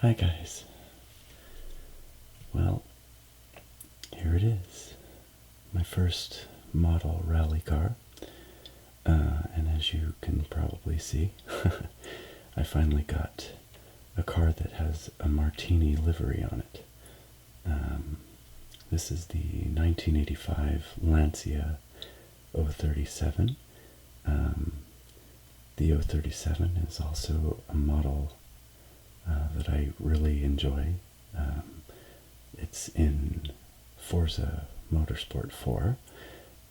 Hi guys. Well, here it is. My first model rally car. And as you can probably see, I finally got a car that has a Martini livery on it. This is the 1985 Lancia 037. The 037 is also a model that I really enjoy. It's in Forza Motorsport 4,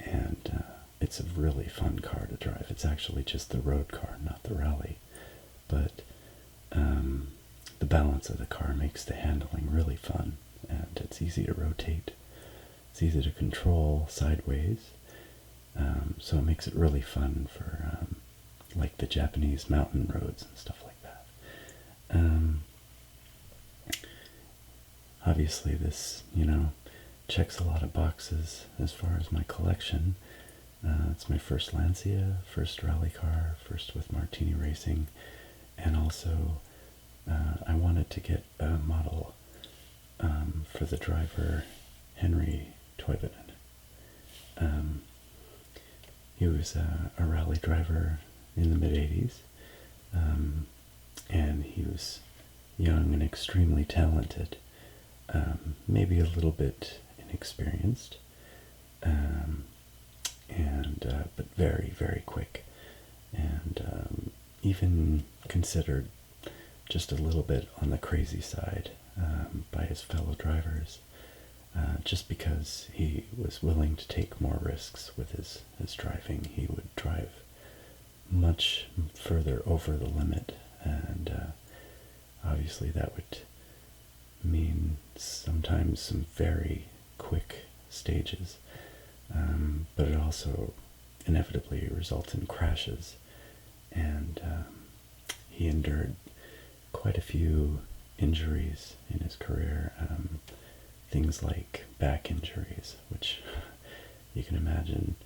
and it's a really fun car to drive. It's actually just the road car, not the rally, but the balance of the car makes the handling really fun, and it's easy to rotate. It's easy to control sideways, so it makes it really fun for like the Japanese mountain roads and stuff like that. Obviously this, checks a lot of boxes as far as my collection. It's my first Lancia, first rally car, first with Martini Racing, and also I wanted to get a model for the driver Henri Toivonen. He was a rally driver in the mid-80s, and he was young and extremely talented, maybe a little bit inexperienced, but very, very quick, and even considered just a little bit on the crazy side by his fellow drivers, just because he was willing to take more risks with his driving. He would drive much further over the limit, and obviously that would mean sometimes some very quick stages, but it also inevitably results in crashes, and he endured quite a few injuries in his career, things like back injuries, which you can imagine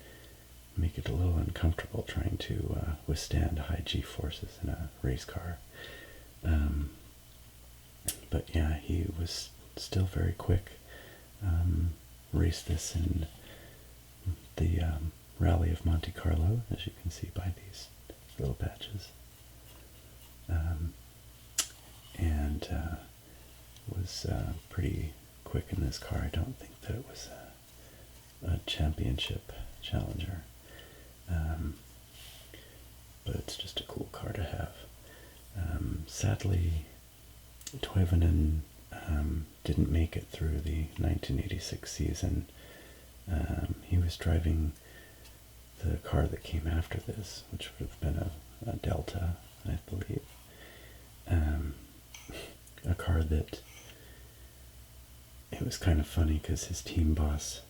make it a little uncomfortable trying to withstand high G-forces in a race car. But yeah, he was still very quick. Raced this in the Rally of Monte Carlo, as you can see by these little patches. And was pretty quick in this car. I don't think that it was a championship challenger. But it's just a cool car to have. Sadly, Toivonen didn't make it through the 1986 season. He was driving the car that came after this, which would have been a Delta, I believe. A car that, it was kind of funny because his team boss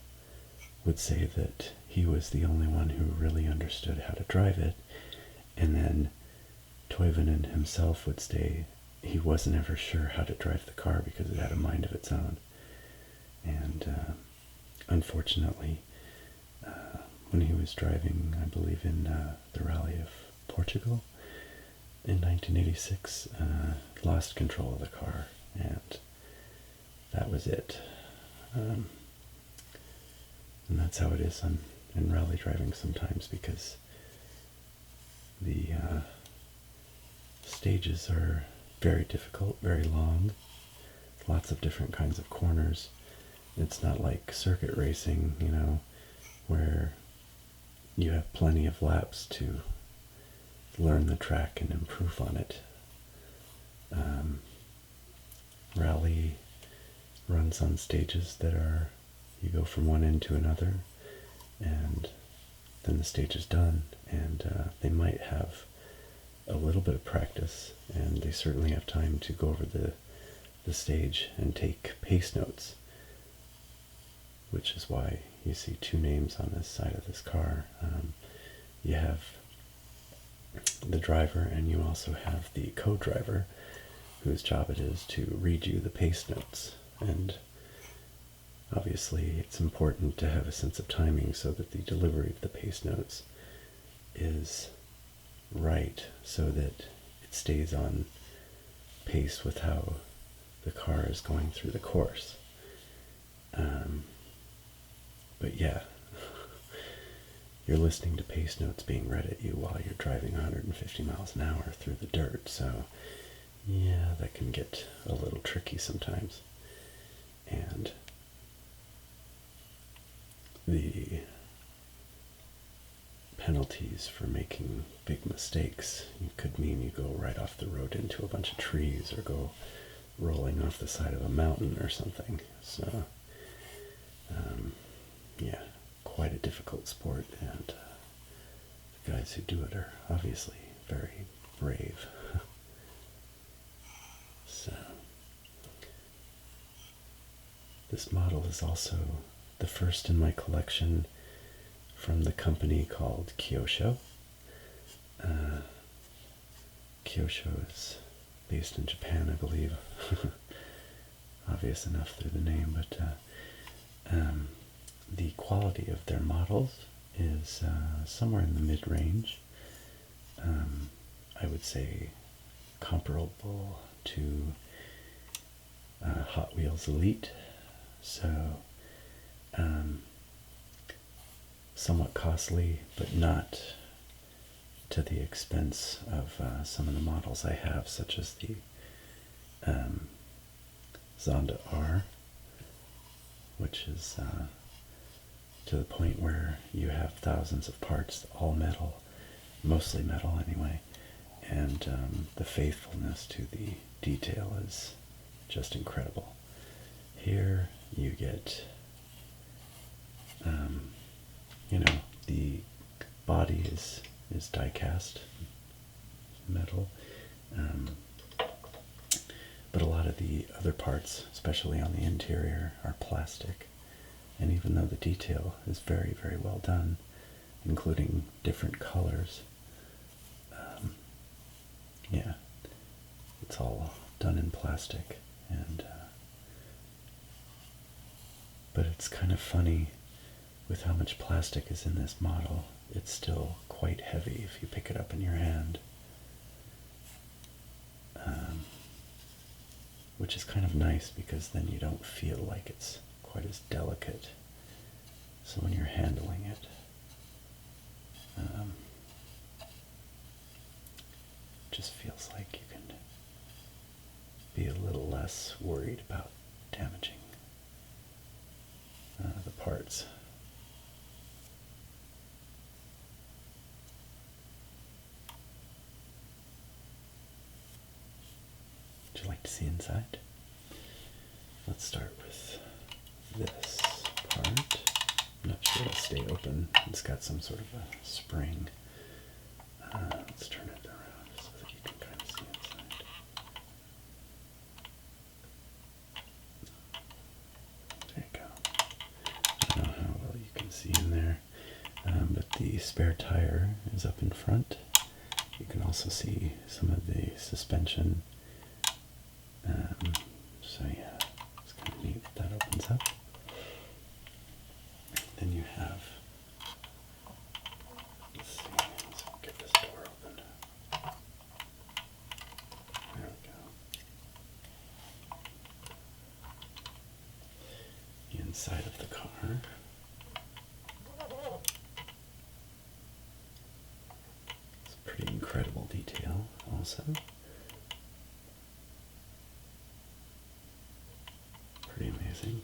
would say that he was the only one who really understood how to drive it, and then Toivonen himself would say he wasn't ever sure how to drive the car because it had a mind of its own. And unfortunately, when he was driving, I believe in the Rally of Portugal in 1986, lost control of the car, and that was it. And that's how it is in rally driving sometimes, because the stages are very difficult, very long, lots of different kinds of corners. It's not like circuit racing, where you have plenty of laps to learn the track and improve on it. Rally runs on stages that are, you go from one end to another, and then the stage is done, and they might have a little bit of practice, and they certainly have time to go over the stage and take pace notes, which is why you see two names on this side of this car. You have the driver, and you also have the co-driver, whose job it is to read you the pace notes. And obviously it's important to have a sense of timing so that the delivery of the pace notes is right, so that it stays on pace with how the car is going through the course. But yeah, you're listening to pace notes being read at you while you're driving 150 miles an hour through the dirt, so yeah, that can get a little tricky sometimes. And the penalties for making big mistakes could mean you go right off the road into a bunch of trees or go rolling off the side of a mountain or something. So, yeah, quite a difficult sport, and the guys who do it are obviously very brave. So, this model is also the first in my collection from the company called Kyosho. Kyosho is based in Japan, I believe. Obvious enough through the name, but the quality of their models is somewhere in the mid-range. I would say comparable to Hot Wheels Elite. So, somewhat costly, but not to the expense of some of the models I have, such as the Zonda R, which is to the point where you have thousands of parts, all metal, mostly metal anyway, and the faithfulness to the detail is just incredible. Here you get, the body is die-cast metal, but a lot of the other parts, especially on the interior, are plastic. And even though the detail is very, very well done, including different colors, yeah, it's all done in plastic. And but it's kind of funny, with how much plastic is in this model, it's still quite heavy if you pick it up in your hand. Which is kind of nice, because then you don't feel like it's quite as delicate. So when you're handling it, just feels like you can be a little less worried about damaging the parts. Would you like to see inside? Let's start with this part. I'm not sure it'll stay open. It's got some sort of a spring. Let's turn it around so that you can kind of see inside. There you go. I don't know how well you can see in there, but the spare tire is up in front. You can also see some of the suspension. So yeah, it's kind of neat that opens up. Then you have, let's get this door open. There we go. The inside of the car. It's a pretty incredible detail also. Pretty amazing.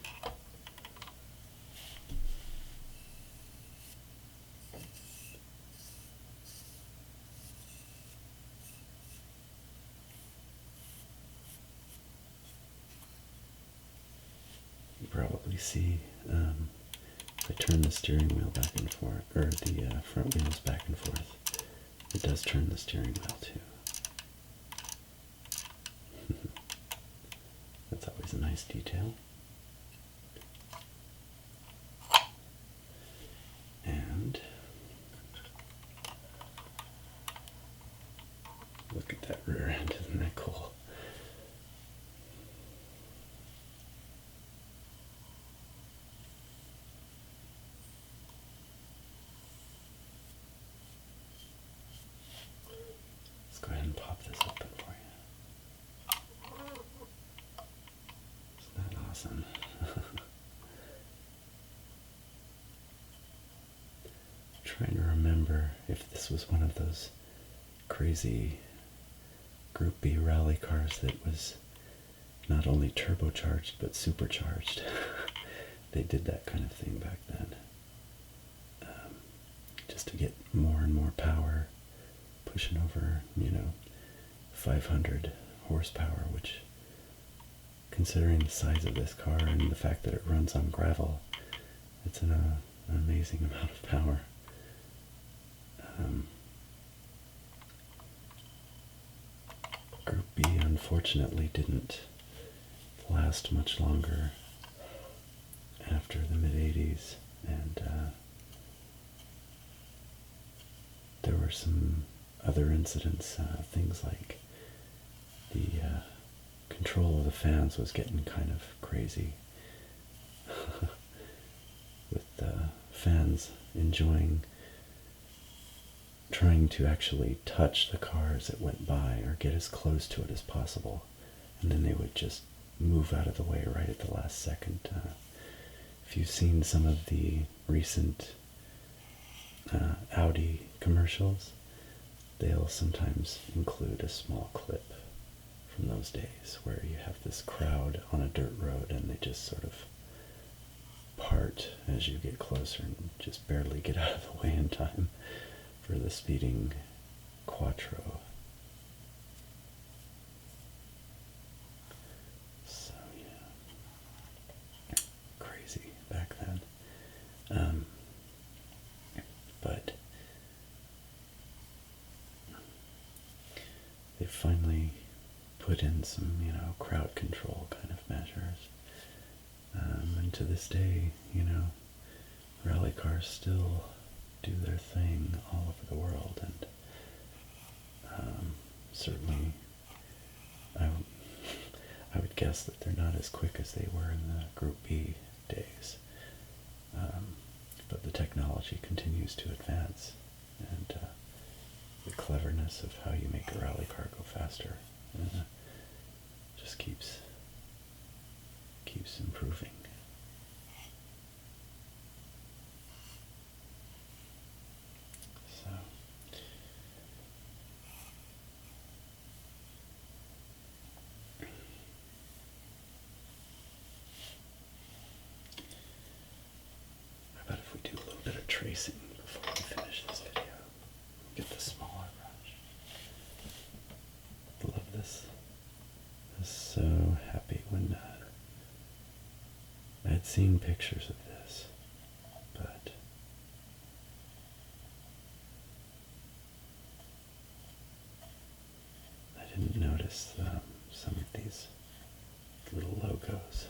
You probably see, if I turn the steering wheel back and forth, or the front wheels back and forth, it does turn the steering wheel too. That's always a nice detail. And look at that rear end, isn't that cool? Let's go ahead and pop this open for you. awesome. Trying to remember if this was one of those crazy Group B rally cars that was not only turbocharged but supercharged. They did that kind of thing back then. Just to get more and more power, pushing over, 500 horsepower, which, considering the size of this car and the fact that it runs on gravel, it's an amazing amount of power. Group B unfortunately didn't last much longer after the mid-80s, and there were some other incidents, things like the control of the fans was getting kind of crazy, with fans trying to actually touch the car as it went by or get as close to it as possible, and then they would just move out of the way right at the last second. If you've seen some of the recent Audi commercials, they'll sometimes include a small clip from those days where you have this crowd on a dirt road and they just sort of part as you get closer and just barely get out of the way in time for the speeding Quattro. So yeah, crazy back then. But they finally put in some, crowd control kind of measures. And to this day, rally cars still do their thing all over the world, and certainly I would guess that they're not as quick as they were in the Group B days. But the technology continues to advance, and the cleverness of how you make a rally car go faster just keeps improving. So how about if we do a little bit of tracing before we finish this video? Get the smaller brush. Love this. I was so happy when I had seen pictures of this, but I didn't notice some of these little logos.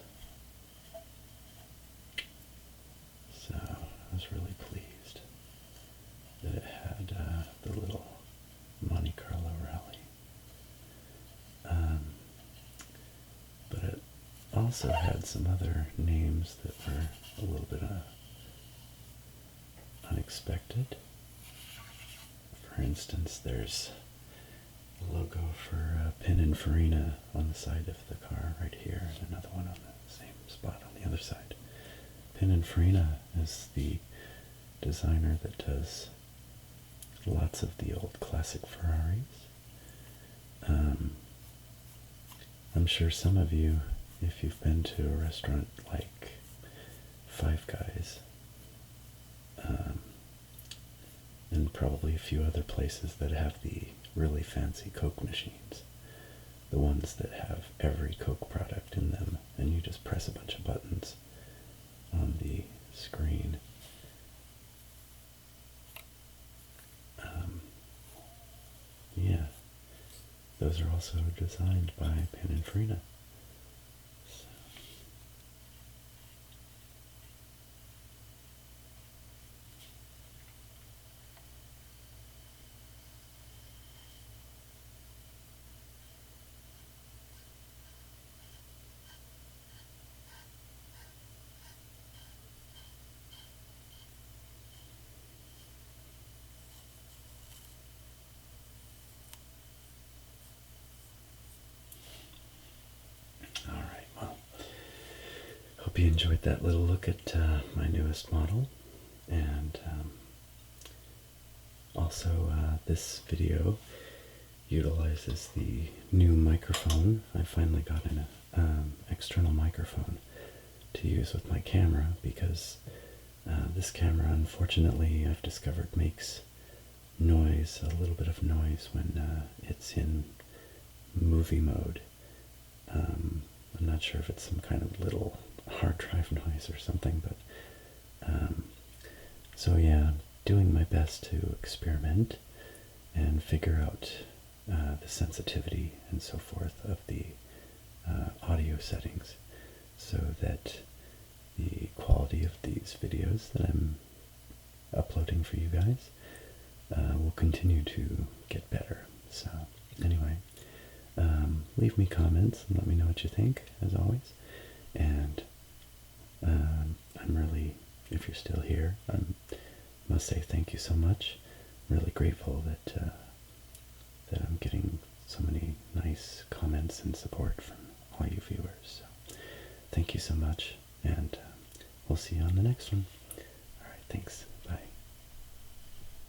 So I was really pleased that it had the little Monte Carlo rally. But it also had some other names that were a little bit unexpected. For instance, there's a logo for Pininfarina on the side of the car right here, and another one on the same spot on the other side. Pininfarina is the designer that does lots of the old classic Ferraris. I'm sure some of you, if you've been to a restaurant like Five Guys, and probably a few other places that have the really fancy Coke machines, the ones that have every Coke product in them, and you just press a bunch of buttons on the screen. Yeah, those are also designed by Pininfarina. So. hope you enjoyed that little look at my newest model, and also this video utilizes the new microphone. I finally got an external microphone to use with my camera, because this camera, unfortunately, I've discovered makes noise, a little bit of noise, when it's in movie mode. I'm not sure if it's some kind of little hard drive noise or something, but so yeah, doing my best to experiment and figure out the sensitivity and so forth of the audio settings, so that the quality of these videos that I'm uploading for you guys will continue to get better. So anyway, leave me comments and let me know what you think, as always. And I'm really, if you're still here, I must say thank you so much. I'm really grateful that that I'm getting so many nice comments and support from all you viewers. So thank you so much, and we'll see you on the next one. All right, thanks.